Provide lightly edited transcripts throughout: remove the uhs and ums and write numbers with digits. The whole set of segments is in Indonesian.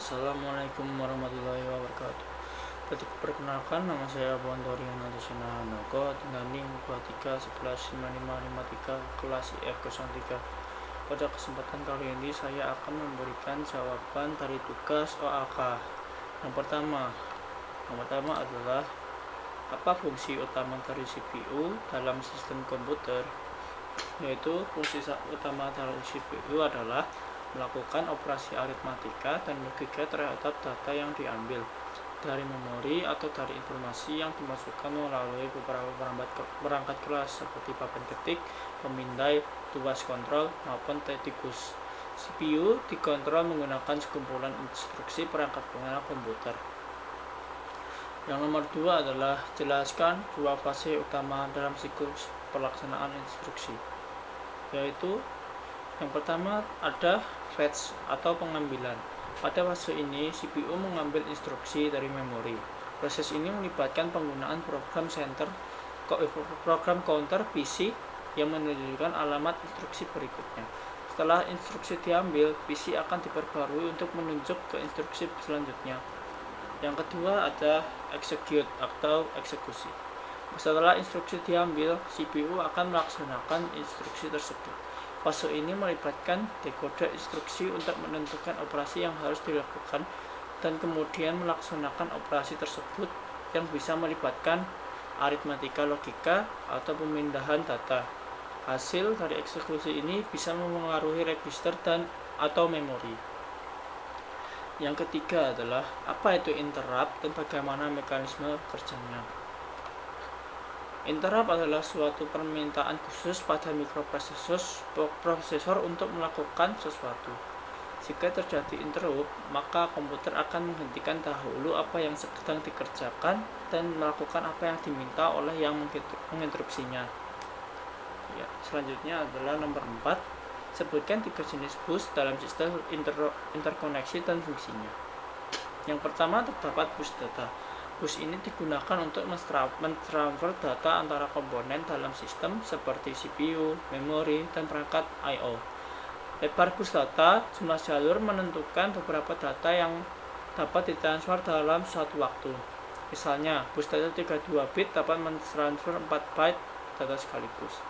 Assalamualaikum warahmatullahi wabarakatuh. Perkenalkan, nama saya Bontorian Adesina Handoko, tinggal NIM 23119553 kelas IF03. Pada kesempatan kali ini saya akan memberikan jawaban dari tugas OAK. Yang pertama adalah apa fungsi utama dari CPU dalam sistem komputer? Yaitu fungsi utama dari CPU adalah melakukan operasi aritmatika dan logika terhadap data yang diambil dari memori atau dari informasi yang dimasukkan melalui beberapa perangkat kelas seperti papan ketik, pemindai, tuas kontrol, maupun tikus. CPU dikontrol menggunakan sekumpulan instruksi perangkat pengenalan komputer. Yang nomor 2 adalah jelaskan dua fase utama dalam siklus pelaksanaan instruksi, yaitu yang pertama ada fetch atau pengambilan. Pada fase ini, CPU mengambil instruksi dari memori. Proses ini melibatkan penggunaan program counter PC yang menunjukkan alamat instruksi berikutnya. Setelah instruksi diambil, PC akan diperbarui untuk menunjuk ke instruksi selanjutnya. Yang kedua ada execute atau eksekusi. Setelah instruksi diambil, CPU akan melaksanakan instruksi tersebut. Fase ini melibatkan dekoder instruksi untuk menentukan operasi yang harus dilakukan dan kemudian melaksanakan operasi tersebut yang bisa melibatkan aritmatika logika atau pemindahan data. Hasil dari eksekusi ini bisa memengaruhi register dan atau memori. Yang ketiga adalah apa itu interrupt dan bagaimana mekanisme kerjanya. Interrupt adalah suatu permintaan khusus pada mikroprosesor untuk melakukan sesuatu. Jika terjadi interrupt, maka komputer akan menghentikan dahulu apa yang sedang dikerjakan dan melakukan apa yang diminta oleh yang menginterupsinya. Ya, selanjutnya adalah nomor 4. Sebutkan 3 jenis bus dalam sistem interkoneksi dan fungsinya. Yang pertama terdapat bus data. Bus ini digunakan untuk mentransfer data antara komponen dalam sistem seperti CPU, memori, dan perangkat I/O. Lebar bus data, jumlah jalur menentukan beberapa data yang dapat ditransfer dalam suatu waktu. Misalnya, bus data 32 bit dapat mentransfer 4 byte data sekaligus.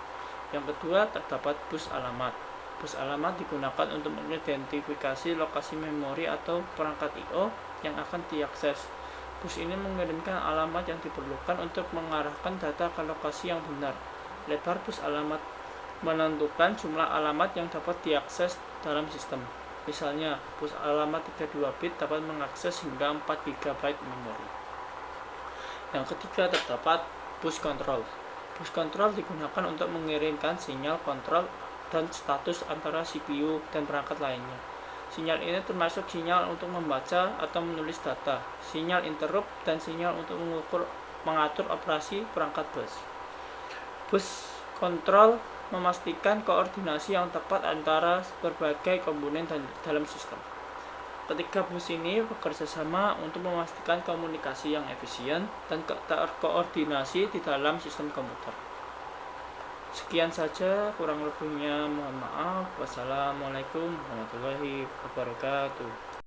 Yang kedua, terdapat bus alamat. Bus alamat digunakan untuk mengidentifikasi lokasi memori atau perangkat I/O yang akan diakses. Bus ini mengirimkan alamat yang diperlukan untuk mengarahkan data ke lokasi yang benar. Lebar bus alamat menentukan jumlah alamat yang dapat diakses dalam sistem. Misalnya, bus alamat 32 bit dapat mengakses hingga 4 GB memori. Yang ketiga terdapat bus kontrol. Bus kontrol digunakan untuk mengirimkan sinyal kontrol dan status antara CPU dan perangkat lainnya. Sinyal ini termasuk sinyal untuk membaca atau menulis data, sinyal interrupt, dan sinyal untuk mengatur operasi perangkat bus. Bus kontrol memastikan koordinasi yang tepat antara berbagai komponen dalam sistem. Ketiga bus ini bekerja sama untuk memastikan komunikasi yang efisien dan terkoordinasi di dalam sistem komputer. Sekian saja, kurang lebihnya mohon maaf. Wassalamualaikum warahmatullahi wabarakatuh.